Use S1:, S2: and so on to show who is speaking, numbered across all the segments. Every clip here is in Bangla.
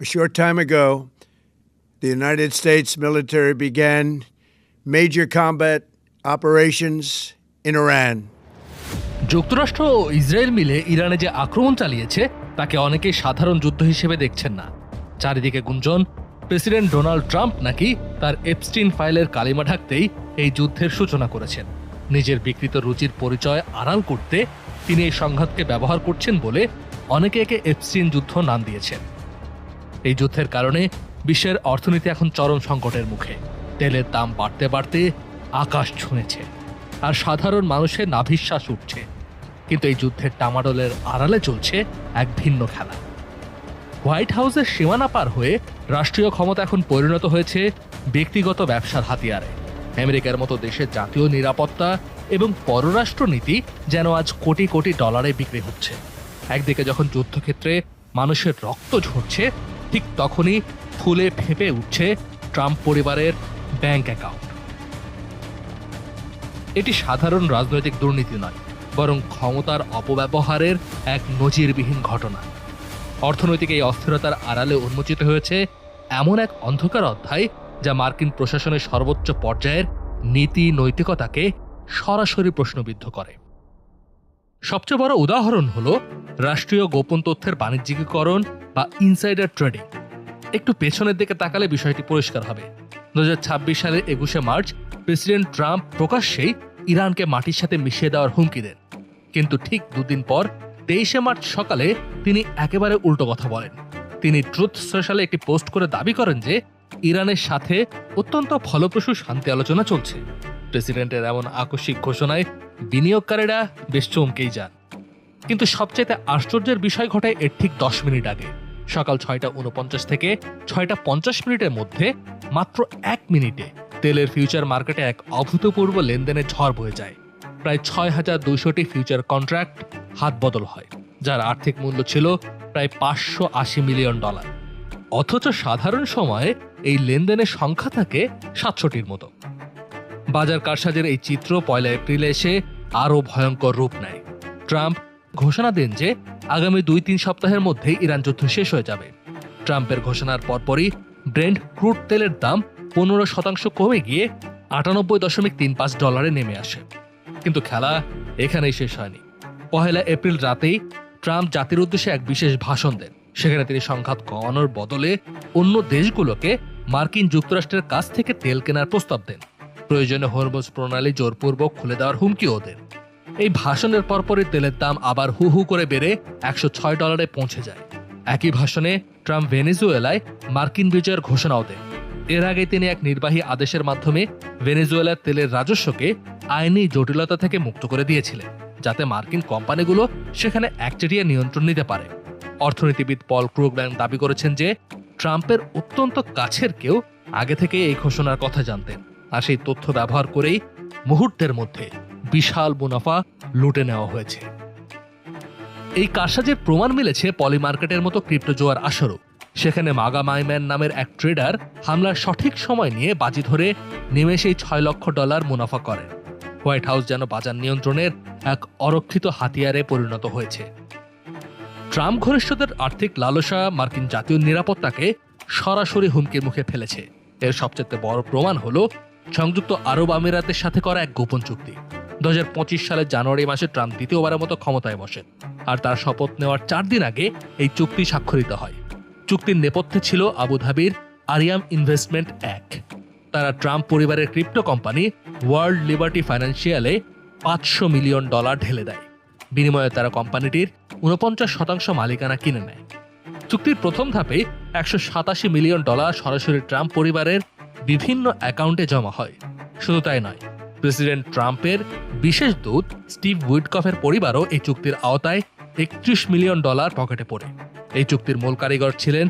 S1: A short time ago, the United States military began major combat operations in Iran.
S2: যুক্তরাষ্ট্র ও ইসরায়েল মিলে ইরানে যে আক্রমণ চালিয়েছে তাকে অনেকেই সাধারণ যুদ্ধ হিসেবে দেখছেন না। চারিদিকে গুঞ্জন, প্রেসিডেন্ট ডোনাল্ড ট্রাম্প নাকি তার এপস্টিন ফাইলের কালিমা ঢাকতেই এই যুদ্ধের সূচনা করেছেন। নিজের বিকৃত রুচির পরিচয় আড়াল করতে তিনি এই সংঘাতকে ব্যবহার করছেন বলে অনেকে একে এপস্টিন যুদ্ধ নাম দিয়েছেন। এই যুদ্ধের কারণে বিশ্বের অর্থনীতি এখন চরম সংকটের মুখে। তেলের দাম বাড়তে বাড়তে আকাশ ছুঁয়েছে, আর সাধারণ মানুষের নাভিশ্বাস উঠছে। কিন্তু এই যুদ্ধের টামাডলের আড়ালে চলছে এক ভিন্ন খেলা। হোয়াইট হাউসের সীমানা পার হয়ে রাষ্ট্রীয় ক্ষমতা এখন পরিণত হয়েছে ব্যক্তিগত ব্যবসার হাতিয়ারে। আমেরিকার মতো দেশের জাতীয় নিরাপত্তা এবং পররাষ্ট্রনীতি যেন আজ কোটি কোটি ডলারে বিক্রি হচ্ছে। একদিকে যখন যুদ্ধক্ষেত্রে মানুষের রক্ত ঝরছে, ঠিক তখনই ফুলে ফেঁপে উঠছে ট্রাম্প পরিবারের ব্যাংক অ্যাকাউন্ট। এটি সাধারণ রাজনৈতিক দুর্নীতি নয়, বরং ক্ষমতার অপব্যবহারের এক নজিরবিহীন ঘটনা। অর্থনৈতিক এই অস্থিরতার আড়ালে উন্মোচিত হয়েছে এমন এক অন্ধকার অধ্যায় যা মার্কিন প্রশাসনের সর্বোচ্চ পর্যায়ের নীতি নৈতিকতাকে সরাসরি প্রশ্নবিদ্ধ করে। সবচেয়ে বড় উদাহরণ হল রাষ্ট্রীয় গোপন তথ্যের বাণিজ্যিকীকরণ বা ইনসাইডার ট্রেডিং। একটু পেছনের দিকে তাকালে বিষয়টি পরিষ্কার হবে। 2026 সালের 21শে মার্চ প্রেসিডেন্ট ট্রাম্প প্রকাশ্যেই ইরানকে মাটির সাথে মিশিয়ে দেওয়ার হুমকি দেন। কিন্তু ঠিক দুদিন পর 23শে মার্চ সকালে তিনি একেবারে উল্টো কথা বলেন। তিনি ট্রুথ সোশ্যালে একটি পোস্ট করে দাবি করেন যে ইরানের সাথে অত্যন্ত ফলপ্রসূ শান্তি আলোচনা চলছে। প্রেসিডেন্টের এমন আকস্মিক ঘোষণায় বিনিয়োগকারীরা বেশ চমকেই যান। কিন্তু সবচেয়ে আশ্চর্যের বিষয় ঘটায় এর ঠিক 10 মিনিট আগে। সকাল 6:49 থেকে 6:50 মধ্যে মাত্র 1 মিনিটে তেলের ফিউচার মার্কেটে এক অভূতপূর্ব লেনদেনের ঝড় বয়ে যায়। প্রায় 6,200টি ফিউচার কন্ট্রাক্ট হাত বদল হয়, যার আর্থিক মূল্য ছিল প্রায় $580 মিলিয়ন। অথচ সাধারণ সময়ে এই লেনদেনের সংখ্যা থাকে 700টির মতো। বাজার কারসাজের এই চিত্র 1 এপ্রিলে এসে আরও ভয়ঙ্কর রূপ নেয়। ট্রাম্প ঘোষণা দেন যে আগামী 2-3 সপ্তাহের মধ্যেই ইরান যুদ্ধ শেষ হয়ে যাবে। ট্রাম্পের ঘোষণার পরপরই ব্রেন্ট ক্রুড তেলের দাম 15% কমে গিয়ে $98.35 নেমে আসে। কিন্তু খেলা এখানেই শেষ হয়নি। 1 এপ্রিল রাতেই ট্রাম্প জাতির উদ্দেশ্যে এক বিশেষ ভাষণ দেন। সেখানে তিনি সংঘাত কমানোর বদলে অন্য দেশগুলোকে মার্কিন যুক্তরাষ্ট্রের কাছ থেকে তেল কেনার প্রস্তাব দেন। প্রয়োজনে হরমুজ প্রণালী জোরপূর্বক খুলে দেওয়ার হুমকিও দেন। এই ভাষণের পরপরই তেলের দাম আবার হু হু করে বেড়ে $106 পৌঁছে যায়। একই ভাষণে ট্রাম্প ভেনেজুয়েলায় মার্কিন বিজয়ের ঘোষণাও দেন। এর আগে তিনি এক নির্বাহী আদেশের মাধ্যমে ভেনেজুয়েলার তেলের রাজস্বকে আইনি জটিলতা থেকে মুক্ত করে দিয়েছিলেন, যাতে মার্কিন কোম্পানিগুলো সেখানে একচেটিয়া নিয়ন্ত্রণ নিতে পারে। অর্থনীতিবিদ পল ক্রুগম্যান দাবি করেছেন যে ট্রাম্পের অত্যন্ত কাছের কেউ আগে থেকে এই ঘোষণার কথা জানতেন, আর সেই তথ্য ব্যবহার করেই মুহূর্তের মধ্যে বিশাল মুনাফা লুটে নেওয়া হয়েছে। এই কারসাজের প্রমাণ মিলেছে পলি মার্কেটের মতো ক্রিপ্টো জোয়ার আসরও। সেখানে মাগা মাইম্যান নামের এক ট্রেডার হামলার সঠিক সময় নিয়ে বাজি ধরে নিমেষেই $6 লক্ষ মুনাফা করেন। হোয়াইট হাউস যেন বাজার নিয়ন্ত্রণের এক অরক্ষিত হাতিয়ারে পরিণত হয়েছে। ট্রাম্প ঘনিষ্ঠদের আর্থিক লালসা মার্কিন জাতীয় নিরাপত্তাকে সরাসরি হুমকির মুখে ফেলেছে। এর সবচেয়ে বড় প্রমাণ হলো সংযুক্ত আরব আমিরাতের সাথে করা এক গোপন চুক্তি। 2025 সালের জানুয়ারি মাসে ট্রাম্প দ্বিতীয়বারের মতো ক্ষমতায় বসেন, আর তার শপথ নেওয়ার 4 দিন আগে এই চুক্তি স্বাক্ষরিত হয়। চুক্তির নেপথ্যে ছিল আবুধাবির আরিয়াম ইনভেস্টমেন্ট এক। তারা ট্রাম্প পরিবারের ক্রিপ্টো কোম্পানি ওয়ার্ল্ড লিবার্টি ফাইন্যান্সিয়ালে $500 মিলিয়ন ঢেলে দেয়। বিনিময়ে তারা কোম্পানিটির 49% মালিকানা কিনে নেয়। চুক্তির প্রথম ধাপে $187 মিলিয়ন সরাসরি ট্রাম্প পরিবারের বিভিন্ন অ্যাকাউন্টে জমা হয়। শুধু তাই নয়, প্রেসিডেন্ট ট্রাম্পের বিশেষ দূত স্টিভ উইটকফের পরিবারও এই চুক্তির আওতায় $31 মিলিয়ন পকেটে পড়ে। এই চুক্তির মূল কারিগর ছিলেন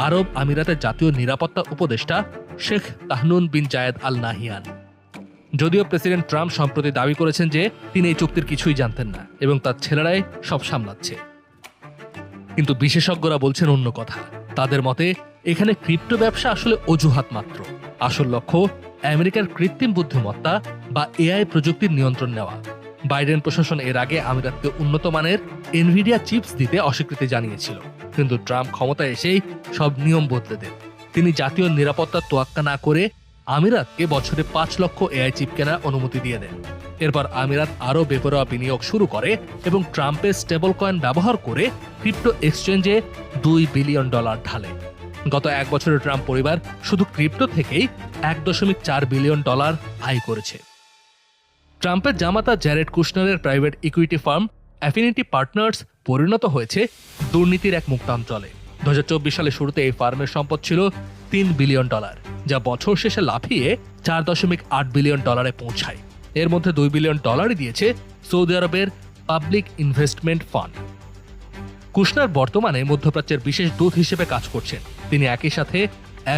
S2: আরব আমিরাতের জাতীয় নিরাপত্তা উপদেষ্টা শেখ তাহনুন বিন জায়েদ আল নাহিয়ান। যদিও প্রেসিডেন্ট ট্রাম্প সম্প্রতি দাবি করেছেন যে তিনি এই চুক্তির কিছুই জানতেন না এবং তার ছেলেরাই সব সামলাচ্ছে, কিন্তু বিশেষজ্ঞরা বলছেন অন্য কথা। তাদের মতে এখানে ক্রিপ্টো ব্যবসা আসলে অজুহাত মাত্র। আসল লক্ষ্য আমেরিকার কৃত্রিম বুদ্ধিমত্তা বা এআই প্রযুক্তির নিয়ন্ত্রণ নেওয়া। বাইডেন প্রশাসন এর আগে আমিরাতকে উন্নত মানের এনভিডিয়া চিপস দিতে অস্বীকৃতি জানিয়েছিল, কিন্তু ট্রাম্প ক্ষমতায় এসেই সব নিয়ম বদলে দেন। তিনি জাতীয় নিরাপত্তার তোয়াক্কা না করে আমিরাতকে বছরে ৫ লক্ষ এআই চিপ কেনার অনুমতি দিয়ে দেন। এরপর আমিরাত আরও বেপরোয়া বিনিয়োগ শুরু করে এবং ট্রাম্পের স্টেবল কয়েন ব্যবহার করে ক্রিপ্টো এক্সচেঞ্জে $2 বিলিয়ন ঢালে। গত 1 বছরে ট্রাম্প পরিবার শুধু ক্রিপ্টো থেকেই $1.4 বিলিয়ন আয় করেছে। ট্রাম্পের জামাতা জ্যারেড কুশনারের private equity firm Affinity Partners পরিণত হয়েছে দুর্নীতির এক মুক্তাঞ্চলে। 2024 সালের শুরুতে এই ফার্মের সম্পদ ছিল $3 বিলিয়ন, যা বছর শেষে লাফিয়ে $4.8 বিলিয়ন পৌঁছায়। এর মধ্যে $2 বিলিয়ন দিয়েছে সৌদি আরবের পাবলিক ইনভেস্টমেন্ট ফান্ড। কুশনার বর্তমানে মধ্যপ্রাচ্যের বিশেষ দূত হিসেবে কাজ করছেন। তিনি একই সাথে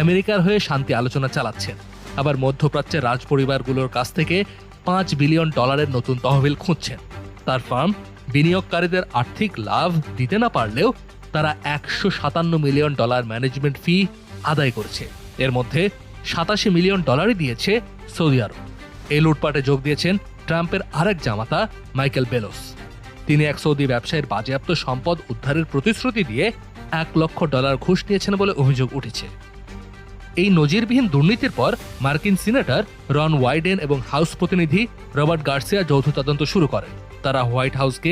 S2: আমেরিকার হয়ে শান্তি আলোচনা চালাচ্ছেন, আবার মধ্যপ্রাচ্যের রাজপরিবারগুলোর কাছ থেকে $5 বিলিয়ন নতুন তহবিল খুঁজছেন। তার ফার্ম বিনিয়োগকারীদের আর্থিক লাভ দিতে না পারলেও তারা $157 মিলিয়ন ম্যানেজমেন্ট ফি আদায় করেছে। এর মধ্যে $87 মিলিয়ন দিয়েছে সৌদি আরব। এই লুটপাটে যোগ দিয়েছেন ট্রাম্পের আরেক জামাতা মাইকেল বেলোস। তিনি এক সৌদি ব্যবসায়ীর বাজেয়াপ্ত সম্পদ উদ্ধারের প্রতিশ্রুতি দিয়ে $1 লক্ষ ঘুষ নিয়েছেন বলে অভিযোগ উঠেছে। এই নজিরবিহীন দুর্নীতির পর মার্কিন সিনেটর রন ওয়াইডেন এবং হাউস প্রতিনিধি রবার্ট গার্সিয়া যৌথ তদন্ত শুরু করেন। তারা হোয়াইট হাউসকে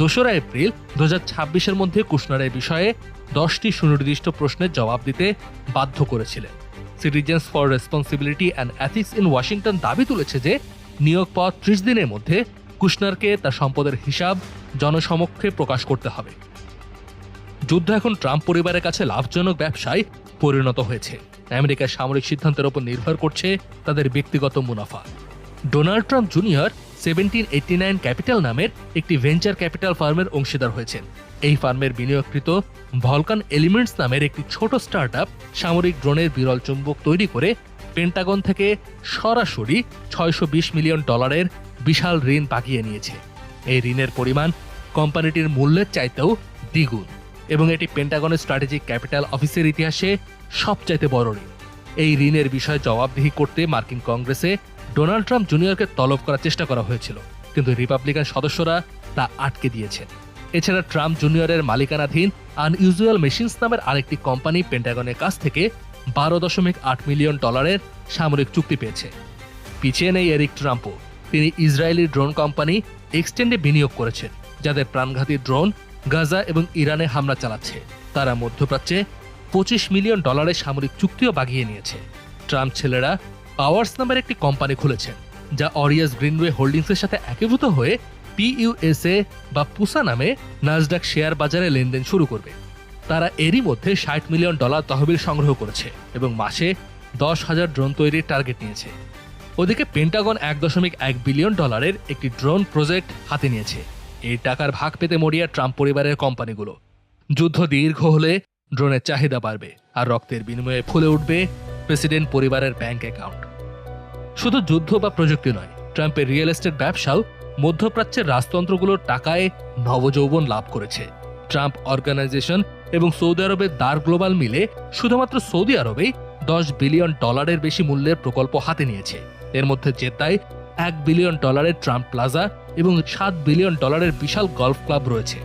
S2: 2 এপ্রিল 2026-এর মধ্যে কুশনারের বিষয়ে 10টি সুনির্দিষ্ট প্রশ্নের জবাব দিতে বাধ্য করেছিলেন। Citizens for responsibility and ethics in Washington দাবি তুলেছে যে নিয়োগ পাওয়া 30 দিনের মধ্যে কুশনারকে তার সম্পদের হিসাব জনসমক্ষে প্রকাশ করতে হবে। যুদ্ধ এখন ট্রাম্প পরিবারের কাছে লাভজনক ব্যবসায় পরিণত হয়েছে। আমেরিকার সামরিক সিদ্ধান্তের উপর নির্ভর করছে তাদের ব্যক্তিগত মুনাফা। ডোনাল্ড ট্রাম্প জুনিয়র 1789 ক্যাপিটাল নামের একটি ভেঞ্চার ক্যাপিটাল ফার্মের অংশীদার হয়েছেন। এই ফার্মের বিনিয়োগকৃত ভলকান এলিমেন্টস নামের একটি ছোট স্টার্টআপ সামরিক ড্রোনের বিরল চুম্বক তৈরি করে পেন্টাগন থেকে সরাসরি $620 মিলিয়ন বিশাল ঋণ বাগিয়ে নিয়েছে। এই ঋণের পরিমাণ কোম্পানিটির মূল্যের চাইতেও দ্বিগুণ এবং এটি পেন্টাগনের স্ট্র্যাটেজিক ক্যাপিটাল অফিসের ইতিহাসে সবচাইতে বড় ঋণ। এই ঋণের বিষয়ে জবাবদিহি করতে মার্কিন কংগ্রেসে ডোনাল্ড ট্রাম্প জুনিয়রকে তলব করার চেষ্টা করা হয়েছিল, কিন্তু রিপাবলিকান সদস্যরা তা আটকে দিয়েছেন। এছাড়া ট্রাম্প জুনিয়রের মালিকানাধীন আনইউজুয়াল মেশিনস নামের আরেকটি কোম্পানি পেন্টাগনের কাছ থেকে $12.8 মিলিয়ন সামরিক চুক্তি পেয়েছে। পিছিয়ে নেই এরিক ট্রাম্পও। তিনি ইসরায়েলি ড্রোন কোম্পানি এক্সটেন্ডে বিনিয়োগ করেছেন, যাদের প্রাণঘাতী ড্রোন গাজা এবং ইরানে হামলা চালাচ্ছে। তারা মধ্যপ্রাচ্যে $25 মিলিয়ন সামরিক চুক্তিও বাগিয়ে নিয়েছে। ট্রাম্প ছেলেরা পাওয়ার্স নামের একটি কোম্পানি খুলেছেন, যা অরিয়াস গ্রিনওয়ে হোল্ডিংসের সাথে একীভূত হয়ে PUSA বা পুসা নামে নাসডাক শেয়ার বাজারে লেনদেন শুরু করবে। তারা এরই মধ্যে $60 মিলিয়ন তহবিল সংগ্রহ করেছে এবং মাসে 10,000 ড্রোন তৈরির টার্গেট নিয়েছে। ওদিকে পেন্টাগন $1.1 বিলিয়ন একটি ড্রোন প্রজেক্ট হাতে নিয়েছে। এই টাকার ভাগ পেতে মরিয়া ট্রাম্প পরিবারের কোম্পানিগুলো। যুদ্ধ দীর্ঘ হলে ড্রোনের চাহিদা বাড়বে আর রক্তের বিনিময়ে ফুলে উঠবে প্রেসিডেন্ট পরিবারের ব্যাংক অ্যাকাউন্ট। শুধু যুদ্ধ বা প্রযুক্তি নয়, ট্রাম্পের রিয়েল এস্টেট ব্যবসাও মধ্যপ্রাচ্যের রাজতন্ত্রগুলোর টাকায় নবযৌবন লাভ করেছে। ট্রাম্প অর্গানাইজেশন এবং সৌদি আরবের দার গ্লোবাল মিলে শুধুমাত্র সৌদি আরবেই $10 বিলিয়ন বেশি মূল্যের প্রকল্প হাতে নিয়েছে। এর মধ্যে জেদ্দায় $1 বিলিয়ন ট্রাম্প প্লাজা এবং $7 বিলিয়ন বিশাল গলফ ক্লাব রয়েছে।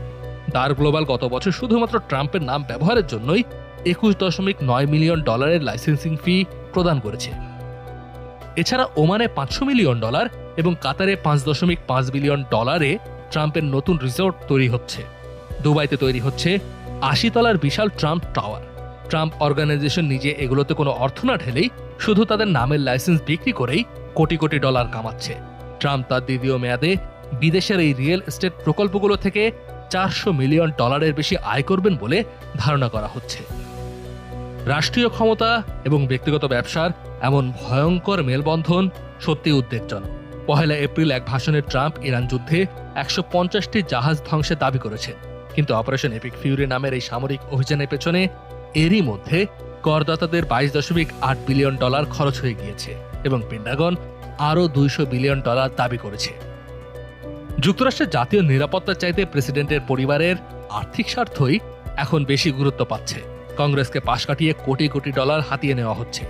S2: দার গ্লোবাল গত বছর শুধুমাত্র ট্রাম্পের নাম ব্যবহারের জন্যই $21.9 মিলিয়ন লাইসেন্সিং ফি প্রদান করেছে। এছাড়া ওমানে $500 মিলিয়ন এবং কাতারে $5.5 বিলিয়ন ট্রাম্পের নতুন রিসোর্ট তৈরি হচ্ছে। দুবাইতে তৈরি হচ্ছে 80 তলার বিশাল ট্রাম্প টাওয়ার। ট্রাম্প অর্গানাইজেশন নিজে এগুলোতে কোনো অর্থ না ঢেলেই শুধু তাদের নামের লাইসেন্স বিক্রি করেই কোটি কোটি ডলার কামাচ্ছে। ট্রাম্প তার দ্বিতীয় মেয়াদে বিদেশের এই রিয়েল এস্টেট প্রকল্পগুলো থেকে $400 মিলিয়ন বেশি আয় করবেন বলে ধারণা করা হচ্ছে। রাষ্ট্রীয় ক্ষমতা এবং ব্যক্তিগত ব্যবসার এমন ভয়ঙ্কর মেলবন্ধন সত্যি উদ্বেগজনক। 1 এপ্রিল এক ভাষণে ট্রাম্প ইরান যুদ্ধে 150টি জাহাজ ধ্বংসের দাবি করেছেন, কিন্তু অপারেশন এপিক ফিউরি নামের এই সামরিক অভিযানের পেছনে এরই মধ্যে করদাতাদের $22.8 বিলিয়ন খরচ হয়ে গিয়েছে এবং পেন্টাগন আরও $200 বিলিয়ন দাবি করেছে। যুক্তরাষ্ট্রের জাতীয় নিরাপত্তার চাইতে প্রেসিডেন্টের পরিবারের আর্থিক স্বার্থই এখন বেশি গুরুত্ব পাচ্ছে। কংগ্রেসকে পাশ কাটিয়ে কোটি কোটি ডলার হাতিয়ে নেওয়া হচ্ছে।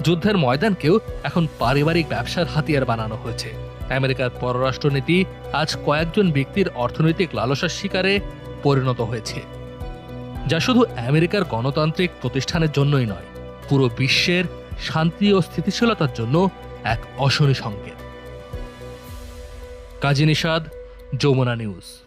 S2: যুদ্ধের ময়দানকেও এখন পারিবারিক ব্যবসার হাতিয়ার বানানো হয়েছে। আমেরিকার পররাষ্ট্রনীতি আজ কয়েকজন ব্যক্তির অর্থনৈতিক লালসার শিকারে পরিণত হয়েছে। যা শুধু আমেরিকার গণতান্ত্রিক প্রতিষ্ঠানের জন্যই নয়, পুরো বিশ্বের শান্তি ও স্থিতিশীলতার জন্য এক অশনি সংকেত। কাজী নিশাদ, যমুনা নিউজ।